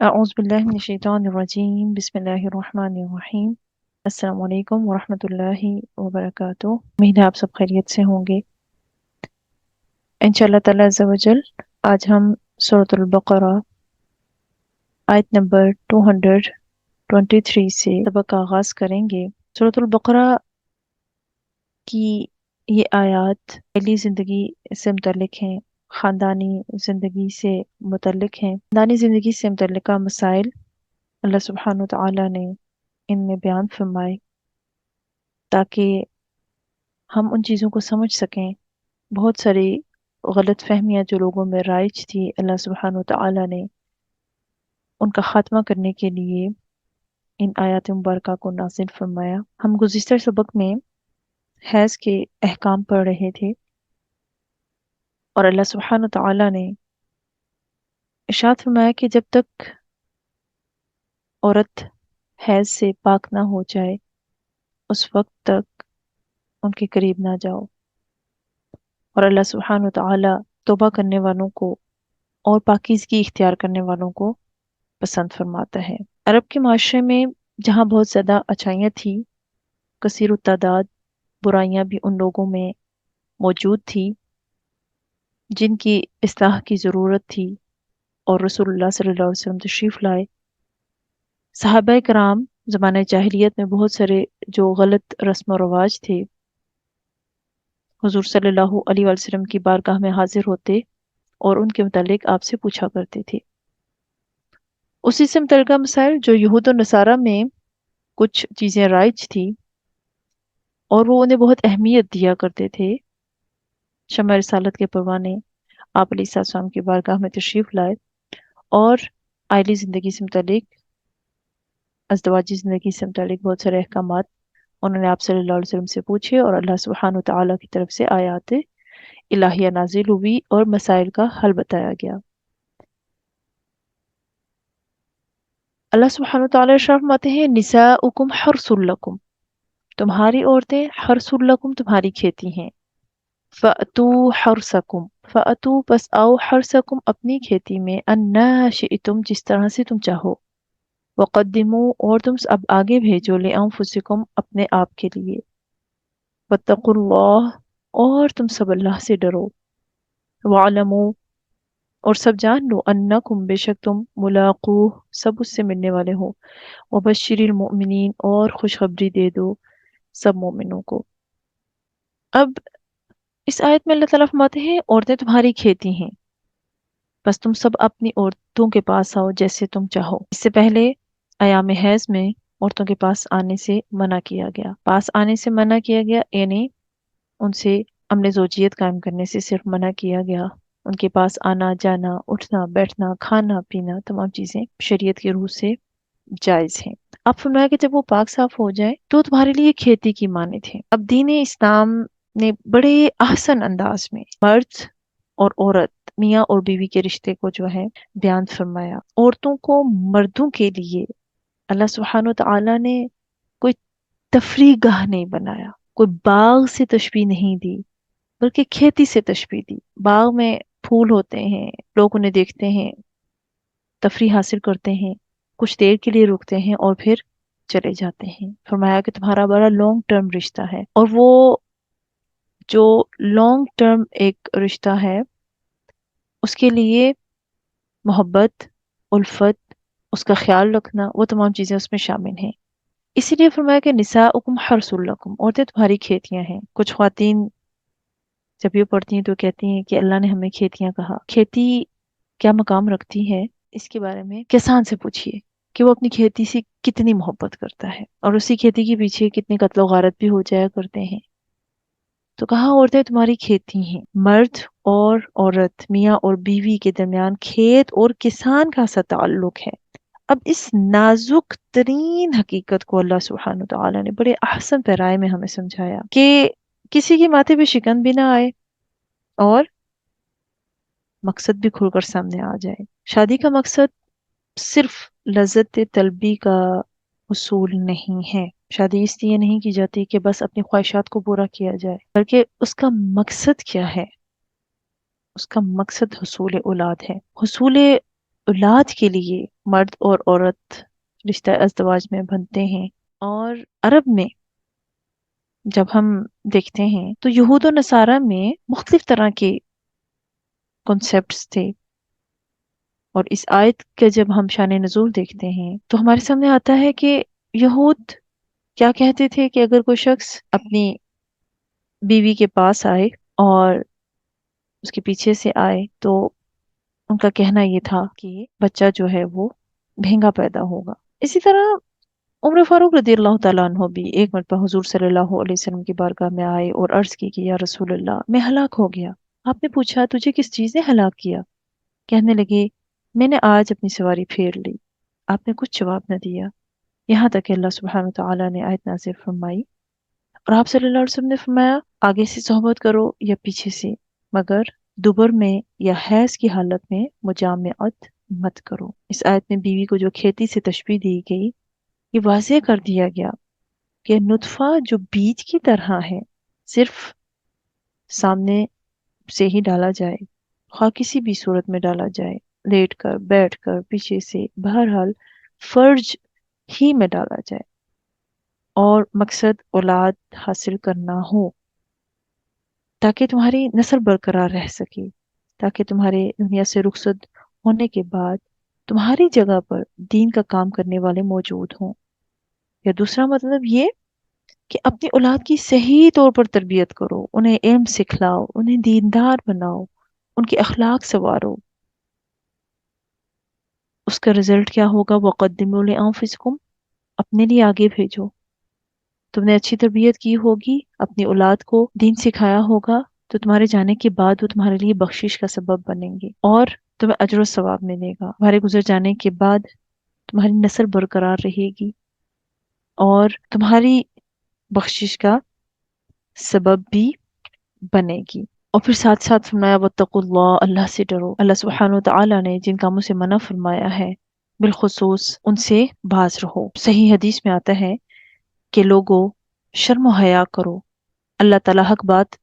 أعوذ بالله من الشيطان الرجيم بسم الله الرحمن الرحيم السلام علیکم ورحمۃ اللہ وبرکاتہ۔ امید ہے آپ سب خیریت سے ہوں گے انشاءاللہ تعالی عز و جل۔ آج ہم سورۃ البقرہ آیت نمبر 223 سے سبق کا آغاز کریں گے۔ سورۃ البقرہ کی یہ آیات پہلی زندگی سے متعلق ہیں، خاندانی زندگی سے متعلق ہیں۔ خاندانی زندگی سے متعلقہ مسائل اللہ سبحانہ وتعالی نے ان میں بیان فرمائے تاکہ ہم ان چیزوں کو سمجھ سکیں۔ بہت ساری غلط فہمیاں جو لوگوں میں رائج تھی، اللہ سبحانہ وتعالی نے ان کا خاتمہ کرنے کے لیے ان آیات مبارکہ کو نازل فرمایا۔ ہم گزشتہ سبق میں حیض کے احکام پڑھ رہے تھے اور اللہ سبحانہ وتعالی نے ارشاد فرمایا کہ جب تک عورت حیض سے پاک نہ ہو جائے اس وقت تک ان کے قریب نہ جاؤ، اور اللہ سبحانہ وتعالی توبہ کرنے والوں کو اور پاکیزگی اختیار کرنے والوں کو پسند فرماتا ہے۔ عرب کے معاشرے میں جہاں بہت زیادہ اچھائیاں تھیں، کثیر التعداد برائیاں بھی ان لوگوں میں موجود تھی جن کی اصلاح کی ضرورت تھی، اور رسول اللہ صلی اللہ علیہ وسلم تشریف لائے۔ صحابہ کرام زمانہ جاہلیت میں بہت سارے جو غلط رسم و رواج تھے، حضور صلی اللہ علیہ وسلم کی بارگاہ میں حاضر ہوتے اور ان کے متعلق آپ سے پوچھا کرتے تھے۔ اسی سے متعلقہ مسائل جو یہود و نصارہ میں کچھ چیزیں رائج تھی اور وہ انہیں بہت اہمیت دیا کرتے تھے، شمع رسالت کے پروانے آپ علیہ السلام کی بارگاہ میں تشریف لائے اور آئلی زندگی سے متعلق، ازدواجی زندگی سے متعلق بہت سارے احکامات انہوں نے آپ صلی اللہ علیہ وسلم سے پوچھے، اور اللہ سبحانہ وتعالیٰ کی طرف سے آیات الہیہ نازل ہوئی اور مسائل کا حل بتایا گیا۔ اللہ سبحانہ وتعالیٰ ارشاد فرماتے ہیں نساؤکم حرث لکم، تمہاری عورتیں حرث لکم تمہاری کھیتی ہیں، فَأْتُوا حَرْثَكُمْ، فَأْتُوا پس آؤ حرثکم اپنی کھیتی میں، اَنَّا شئتم جس طرح سے تم چاہو، وَقَدِّمُوا اور تم اب آگے بھیجو لِأَنفُسِكُمْ اپنے آپ کے لیے، وَاتَّقُوا اللَّهَ اور تم سب اللہ سے ڈرو، وَاعْلَمُوا اور سب جان لو، انکم بے شک تم ملاقوہ سب اس سے ملنے والے ہو، وبشر المؤمنین اور خوشخبری دے دو سب مومنوں کو۔ اب اس آیت میں اللہ تعالیٰ فرماتے ہیں عورتیں تمہاری کھیتی ہیں، بس تم سب اپنی عورتوں کے پاس آؤ جیسے تم چاہو۔ اس سے پہلے ایام حیض میں عورتوں کے پاس آنے سے منع کیا گیا، پاس آنے سے منع کیا گیا یعنی ان سے عمل زوجیت قائم کرنے سے صرف منع کیا گیا۔ ان کے پاس آنا جانا، اٹھنا بیٹھنا، کھانا پینا، تمام چیزیں شریعت کی روح سے جائز ہیں۔ اب فرمایا کہ جب وہ پاک صاف ہو جائے تو تمہارے لیے کھیتی کی مانند ہے۔ اب دین اسلام نے بڑے احسن انداز میں مرد اور عورت، میاں اور بیوی کے رشتے کو جو ہے بیان فرمایا۔ عورتوں کو مردوں کے لیے اللہ سبحانہ وتعالی نے کوئی تفریح گاہ نہیں بنایا، کوئی باغ سے تشبیہ نہیں دی، بلکہ کھیتی سے تشبیہ دی۔ باغ میں پھول ہوتے ہیں، لوگ انہیں دیکھتے ہیں، تفریح حاصل کرتے ہیں، کچھ دیر کے لیے رکتے ہیں اور پھر چلے جاتے ہیں۔ فرمایا کہ تمہارا بڑا لانگ ٹرم رشتہ ہے، اور وہ جو لانگ ٹرم ایک رشتہ ہے اس کے لیے محبت، الفت، اس کا خیال رکھنا، وہ تمام چیزیں اس میں شامل ہیں۔ اسی لیے فرمایا کہ نساؤکم حرث لکم، عورتیں تمہاری کھیتیاں ہیں۔ کچھ خواتین جب یہ پڑھتی ہیں تو کہتی ہیں کہ اللہ نے ہمیں کھیتیاں کہا۔ کھیتی کیا مقام رکھتی ہے اس کے بارے میں کسان سے پوچھئے کہ وہ اپنی کھیتی سے کتنی محبت کرتا ہے، اور اسی کھیتی کے پیچھے کتنے قتل و غارت بھی ہو جایا کرتے ہیں۔ تو کہا عورتیں تمہاری کھیتی ہیں۔ مرد اور عورت، میاں اور بیوی کے درمیان کھیت اور کسان کا سا تعلق ہے۔ اب اس نازک ترین حقیقت کو اللہ سبحانہ وتعالی نے بڑے احسن پیرائے میں ہمیں سمجھایا کہ کسی کے ماتھے پہ شکن بھی نہ آئے اور مقصد بھی کھل کر سامنے آ جائے۔ شادی کا مقصد صرف لذت طلبی کا حصول نہیں ہے۔ شادی اس لیے نہیں کی جاتی کہ بس اپنی خواہشات کو پورا کیا جائے، بلکہ اس کا مقصد کیا ہے؟ اس کا مقصد حصول اولاد ہے، حصول اولاد کے لیے مرد اور عورت رشتہ ازدواج میں بنتے ہیں. اور عرب میں جب ہم دیکھتے ہیں تو یہود و نصارہ میں مختلف طرح کے کنسپٹس تھے، اور اس آیت کے جب ہم شان نزول دیکھتے ہیں تو ہمارے سامنے آتا ہے کہ یہود کیا کہتے تھے کہ اگر کوئی شخص اپنی بیوی کے پاس آئے اور اس کے پیچھے سے آئے تو ان کا کہنا یہ تھا کہ بچہ جو ہے وہ بھینگا پیدا ہوگا. اسی طرح عمر فاروق رضی اللہ تعالیٰ عنہ بھی ایک مرتبہ حضور صلی اللہ علیہ وسلم کی بارگاہ میں آئے اور عرض کی کہ یا رسول اللہ میں ہلاک ہو گیا. آپ نے پوچھا تجھے کس چیز نے ہلاک کیا؟ کہنے لگے میں نے آج اپنی سواری پھیر لی. آپ نے کچھ جواب نہ دیا، یہاں تک کہ اللہ سبحانہ وتعالیٰ نے آیت نازل فرمائی اور آپ صلی اللہ علیہ وسلم نے فرمایا آگے سے صحبت کرو یا پیچھے سے، مگر دبر میں یا حیض کی حالت میں مجامعت مت کرو. اس آیت میں بیوی کو جو کھیتی سے تشبیہ دی گئی، یہ واضح کر دیا گیا کہ نطفہ جو بیج کی طرح ہے، صرف سامنے سے ہی ڈالا جائے، خواہ کسی بھی صورت میں ڈالا جائے، لیٹ کر، بیٹھ کر، پیچھے سے، بہرحال فرج ہی میں ڈالا جائے اور مقصد اولاد حاصل کرنا ہو تاکہ تمہاری نسل برقرار رہ سکے، تاکہ تمہارے دنیا سے رخصت ہونے کے بعد تمہاری جگہ پر دین کا کام کرنے والے موجود ہوں. یا دوسرا مطلب یہ کہ اپنی اولاد کی صحیح طور پر تربیت کرو، انہیں علم سکھلاؤ، انہیں دیندار بناؤ، ان کے اخلاق سنوارو. اس کا رزلٹ کیا ہوگا؟ وَقَدِّمُوا لِأَنفُسِكُمْ، اپنے لیے آگے بھیجو. تم نے اچھی تربیت کی ہوگی، اپنی اولاد کو دین سکھایا ہوگا تو تمہارے جانے کے بعد وہ تمہارے لیے بخشش کا سبب بنیں گے اور تمہیں اجر و ثواب ملے گا. تمہارے گزر جانے کے بعد تمہاری نسل برقرار رہے گی اور تمہاری بخشش کا سبب بھی بنے گی. اور پھر ساتھ ساتھ فرمایا وَاتَّقُوا اللَّهَ، اللہ سے ڈرو. اللہ سبحانہ وتعالیٰ نے جن کاموں سے منع فرمایا ہے بالخصوص ان سے باز رہو. صحیح حدیث میں آتا ہے کہ لوگوں شرم و حیا کرو، اللہ تعالیٰ حق بات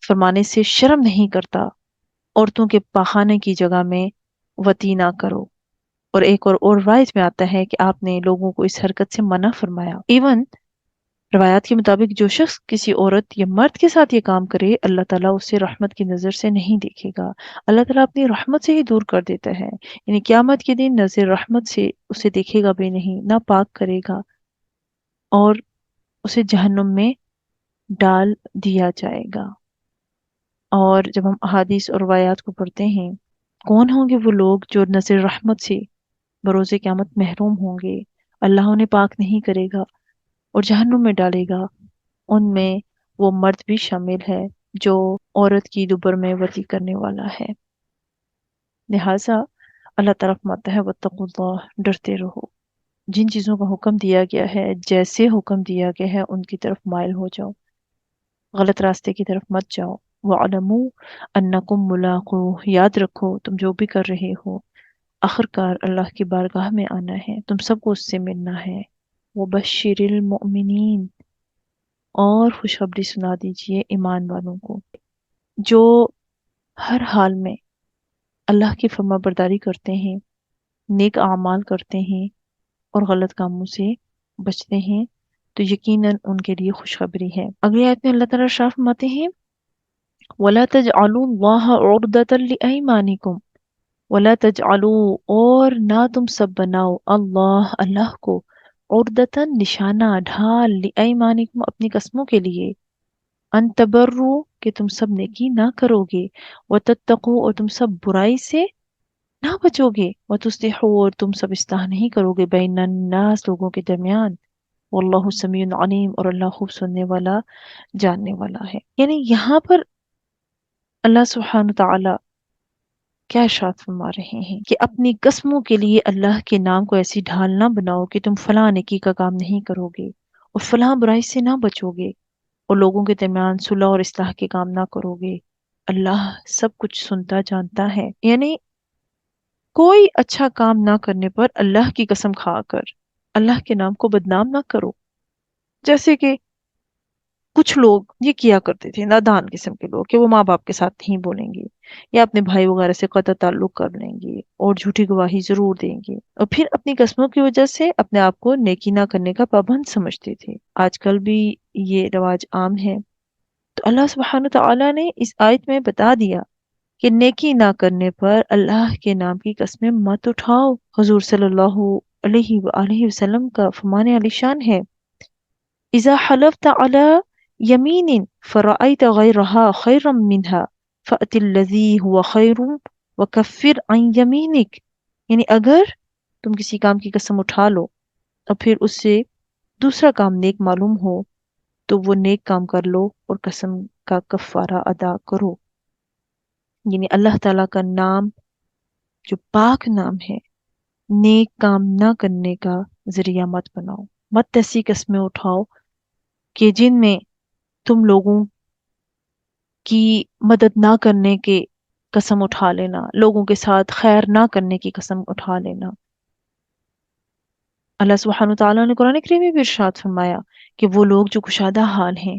فرمانے سے شرم نہیں کرتا. عورتوں کے پاخانے کی جگہ میں وطی نہ کرو. اور ایک اور روایت میں آتا ہے کہ آپ نے لوگوں کو اس حرکت سے منع فرمایا. ایون روایات کے مطابق جو شخص کسی عورت یا مرد کے ساتھ یہ کام کرے، اللہ تعالیٰ اسے رحمت کی نظر سے نہیں دیکھے گا. اللہ تعالیٰ اپنی رحمت سے ہی دور کر دیتا ہے، یعنی قیامت کے دن نظر رحمت سے اسے دیکھے گا بھی نہیں، نہ پاک کرے گا اور اسے جہنم میں ڈال دیا جائے گا. اور جب ہم احادیث اور روایات کو پڑھتے ہیں، کون ہوں گے وہ لوگ جو نظر رحمت سے بروز قیامت محروم ہوں گے؟ اللہ انہیں پاک نہیں کرے گا اور جہنم میں ڈالے گا. ان میں وہ مرد بھی شامل ہے جو عورت کی دبر میں وطی کرنے والا ہے. لہٰذا اللہ تعالیٰ فرماتا ہے وَاتَّقُوا اللَّهَ، ڈرتے رہو. جن چیزوں کا حکم دیا گیا ہے، جیسے حکم دیا گیا ہے ان کی طرف مائل ہو جاؤ، غلط راستے کی طرف مت جاؤ. وَاعْلَمُوا أَنَّكُمْ مُلَاقُوهُ، یاد رکھو تم جو بھی کر رہے ہو آخرکار اللہ کی بارگاہ میں آنا ہے، تم سب کو اس سے ملنا ہے. وَبَشِّرِ الْمُؤْمِنِينَ، اور خوشخبری سنا دیجئے ایمان والوں کو جو ہر حال میں اللہ کی فرما برداری کرتے ہیں، نیک اعمال کرتے ہیں اور غلط کاموں سے بچتے ہیں، تو یقیناً ان کے لیے خوشخبری ہے. اگلی آیت میں اللہ تعالیٰ ارشاد فرماتے ہیں وَلَا تَجْعَلُوا اللَّهَ عُرْضَةً لِأَيْمَانِكُمْ، وَلَا تَجْعَلُوا، اور نہ تم سب بناؤ، اللہ کو عُرْضَةً نشانہ، ڈھال، لِأَيْمَانِكُمْ اپنی قسموں کے لیے، ان تبروا کہ تم سب نیکی نہ کرو گے، وَتَتَّقُوا اور تم سب برائی سے نہ بچو گے، وَتُصْلِحُوا اور تم سب اصلاح نہیں کرو گے، بین الناس لوگوں کے درمیان، واللہ سمیع علیم اور اللہ خوب سننے والا جاننے والا ہے. یعنی یہاں پر اللہ سبحانہ تعالی کیا ارشاد فرما رہے ہیں کہ اپنی قسموں کے لیے اللہ کے نام کو ایسی ڈھال نہ بناؤ کہ تم فلاں نیکی کا کام نہیں کرو گے اور فلاں برائی سے نہ بچو گے اور لوگوں کے درمیان صلح اور اصلاح کے کام نہ کرو گے. اللہ سب کچھ سنتا جانتا ہے. یعنی کوئی اچھا کام نہ کرنے پر اللہ کی قسم کھا کر اللہ کے نام کو بدنام نہ کرو. جیسے کہ کچھ لوگ یہ کیا کرتے تھے، نادان قسم کے لوگ، کہ وہ ماں باپ کے ساتھ نہیں بولیں گے یا اپنے بھائی وغیرہ سے قطع تعلق کر لیں گے اور جھوٹی گواہی ضرور دیں گے، اور پھر اپنی قسموں کی وجہ سے اپنے آپ کو نیکی نہ کرنے کا پابند سمجھتے تھے۔ آج کل بھی یہ رواج عام ہے۔ تو اللہ سبحانہ تعالیٰ نے اس آیت میں بتا دیا کہ نیکی نہ کرنے پر اللہ کے نام کی قسمیں مت اٹھاؤ۔ حضور صلی اللہ علیہ وآلہ وسلم کا فرمان علی شان ہے، اذا حلفت على يمين فرأيت غيرها خيرا منها فأت الذي هو خير وكفر عن يمينك، یعنی اگر تم کسی کام کی قسم اٹھا لو اور پھر اس سے دوسرا کام نیک معلوم ہو تو وہ نیک کام کر لو اور قسم کا کفارہ ادا کرو۔ یعنی اللہ تعالیٰ کا نام جو پاک نام ہے، نیک کام نہ کرنے کا ذریعہ مت بناؤ، مت ایسی قسمیں اٹھاؤ کہ جن میں تم لوگوں کی مدد نہ کرنے کے قسم اٹھا لینا، لوگوں کے ساتھ خیر نہ کرنے کی قسم اٹھا لینا۔ اللہ سبحانہ تعالیٰ نے قرآن کریم میں بھی ارشاد فرمایا کہ وہ لوگ جو کشادہ حال ہیں،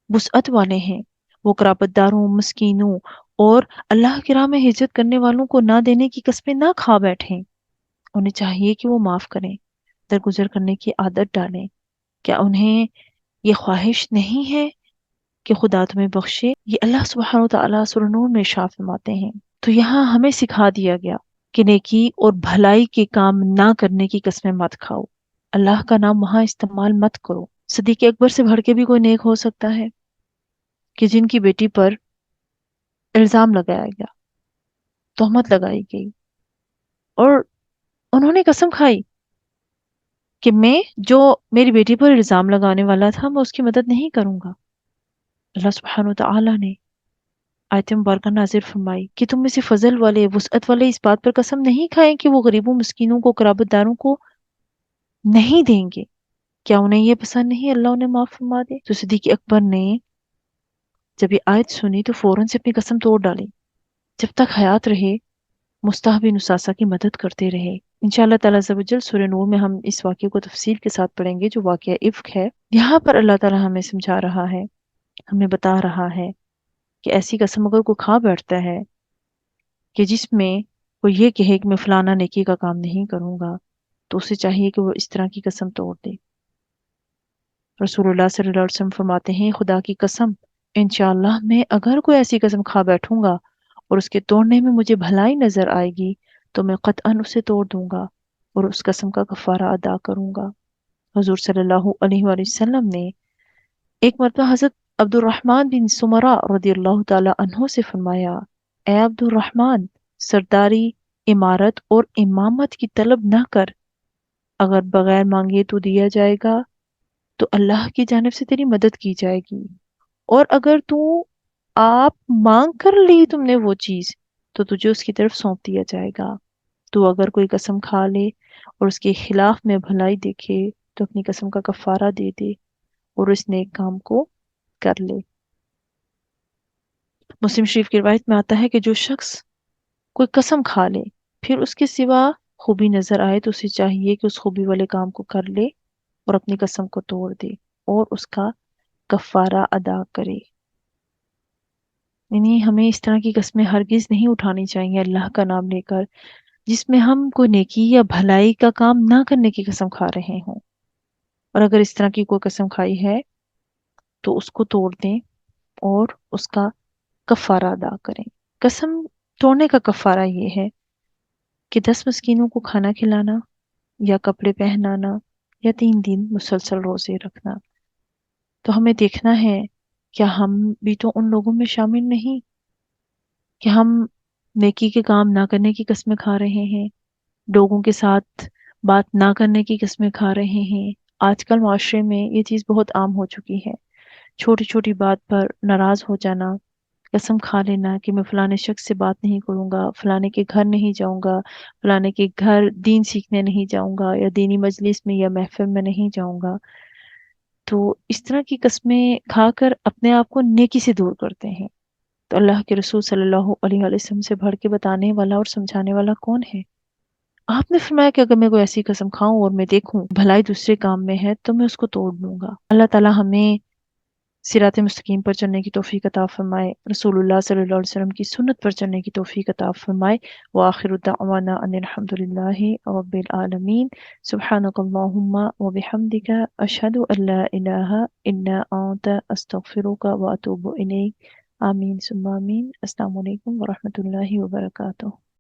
وسعت والے ہیں، وہ قرابت داروں، مسکینوں اور اللہ کی راہ میں ہجرت کرنے والوں کو نہ دینے کی قسمیں نہ کھا بیٹھیں۔ انہیں چاہیے کہ وہ معاف کریں، درگزر کرنے کی عادت ڈالیں۔ کیا انہیں یہ خواہش نہیں ہے کہ خدا تمہیں بخشے؟ یہ اللہ سبحانہ وتعالیٰ سورہ نور میں ارشاد فرماتے ہیں۔ تو یہاں ہمیں سکھا دیا گیا کہ نیکی اور بھلائی کے کام نہ کرنے کی قسمیں مت کھاؤ، اللہ کا نام وہاں استعمال مت کرو۔ صدیق اکبر سے بڑھ کے بھی کوئی نیک ہو سکتا ہے کہ جن کی بیٹی پر الزام لگایا گیا، تہمت لگائی گئی، اور انہوں نے قسم کھائی کہ میں جو میری بیٹی پر الزام لگانے والا تھا میں اس کی مدد نہیں کروں گا۔ اللہ سبحانہ وتعالیٰ نے آیت مبارکہ نازل فرمائی کہ تم میں سے فضل والے، وسعت والے اس بات پر قسم نہیں کھائیں کہ وہ غریبوں، مسکینوں کو، قرابت داروں کو نہیں دیں گے، کیا انہیں یہ پسند نہیں اللہ انہیں معاف فرما دے؟ تو صدیق اکبر نے جب یہ آیت سنی تو فوراً سے اپنی قسم توڑ ڈالی، جب تک حیات رہے مصطح بن اساسہ کی مدد کرتے رہے۔ انشاءاللہ تعالیٰ عز و جل سورہ نور میں ہم اس واقعے کو تفصیل کے ساتھ پڑھیں گے جو واقعہ افک ہے۔ یہاں پر اللہ تعالیٰ ہمیں سمجھا رہا ہے، ہمیں بتا رہا ہے کہ ایسی قسم اگر کوئی کھا بیٹھتا ہے کہ جس میں وہ یہ کہے کہ میں فلانا نیکی کا کام نہیں کروں گا، تو اسے چاہیے کہ وہ اس طرح کی قسم توڑ دے۔ رسول اللہ صلی اللہ علیہ وسلم فرماتے ہیں، خدا کی قسم انشاءاللہ میں اگر کوئی ایسی قسم کھا بیٹھوں گا اور اس کے توڑنے میں مجھے بھلائی نظر آئے گی تو میں قطعاً اسے توڑ دوں گا اور اس قسم کا کفارہ ادا کروں گا۔ حضور صلی اللہ علیہ وآلہ وسلم نے ایک مرتبہ حضرت عبد الرحمن بن سمرہ رضی اللہ تعالی عنہ سے فرمایا، اے عبد الرحمن، سرداری، امارت اور امامت کی طلب نہ کر، اگر بغیر مانگے تو دیا جائے گا تو اللہ کی جانب سے تیری مدد کی جائے گی، اور اگر تو آپ مانگ کر لی تم نے وہ چیز تو تجھے اس کی طرف سونپ دیا جائے گا۔ تو اگر کوئی قسم کھا لے اور اس کے خلاف میں بھلائی دیکھے تو اپنی قسم کا کفارہ دے دے اور اس نیک کام کو کر لے۔ مسلم شریف کی روایت میں آتا ہے کہ جو شخص کوئی قسم کھا لے پھر اس کے سوا خوبی نظر آئے تو اسے چاہیے کہ اس خوبی والے کام کو کر لے اور اپنی قسم کو توڑ دے اور اس کا کفارہ ادا کرے۔ یعنی ہمیں اس طرح کی قسمیں ہرگز نہیں اٹھانی چاہیے اللہ کا نام لے کر جس میں ہم کوئی نیکی یا بھلائی کا کام نہ کرنے کی قسم کھا رہے ہوں، اور اگر اس طرح کی کوئی قسم کھائی ہے تو اس کو توڑ دیں اور اس کا کفارہ ادا کریں۔ قسم توڑنے کا کفارہ یہ ہے کہ 10 مسکینوں کو کھانا کھلانا یا کپڑے پہنانا یا 3 دن مسلسل روزے رکھنا۔ تو ہمیں دیکھنا ہے کیا ہم بھی تو ان لوگوں میں شامل نہیں کہ ہم نیکی کے کام نہ کرنے کی قسمیں کھا رہے ہیں، لوگوں کے ساتھ بات نہ کرنے کی قسمیں کھا رہے ہیں۔ آج کل معاشرے میں یہ چیز بہت عام ہو چکی ہے، چھوٹی چھوٹی بات پر ناراض ہو جانا، قسم کھا لینا کہ میں فلانے شخص سے بات نہیں کروں گا، فلانے کے گھر نہیں جاؤں گا، فلانے کے گھر دین سیکھنے نہیں جاؤں گا، یا دینی مجلس میں یا محفل میں نہیں جاؤں گا۔ تو اس طرح کی قسمیں کھا کر اپنے آپ کو نیکی سے دور کرتے ہیں۔ تو اللہ کے رسول صلی اللہ علیہ وآلہ وسلم سے بڑھ کے بتانے والا اور سمجھانے والا کون ہے؟ آپ نے فرمایا کہ اگر میں کوئی ایسی قسم کھاؤں اور میں دیکھوں بھلائی دوسرے کام میں ہے تو میں اس کو توڑ دوں گا۔ اللہ تعالی ہمیں صراط مستقیم پر چلنے کی توفیق عطا فرمائے، رسول اللہ صلی اللہ علیہ وسلم کی سنت پر چلنے کی توفیق عطا فرمائے۔ وآخر دعوانا ان الحمد للہ رب العالمین۔ سبحانک اللہم وبحمدک، اشہد ان لا الہ الا انت، استغفرک واتوب الیک۔ آمین ثم آمین۔ السلام علیکم ورحمۃ اللہ وبرکاتہ۔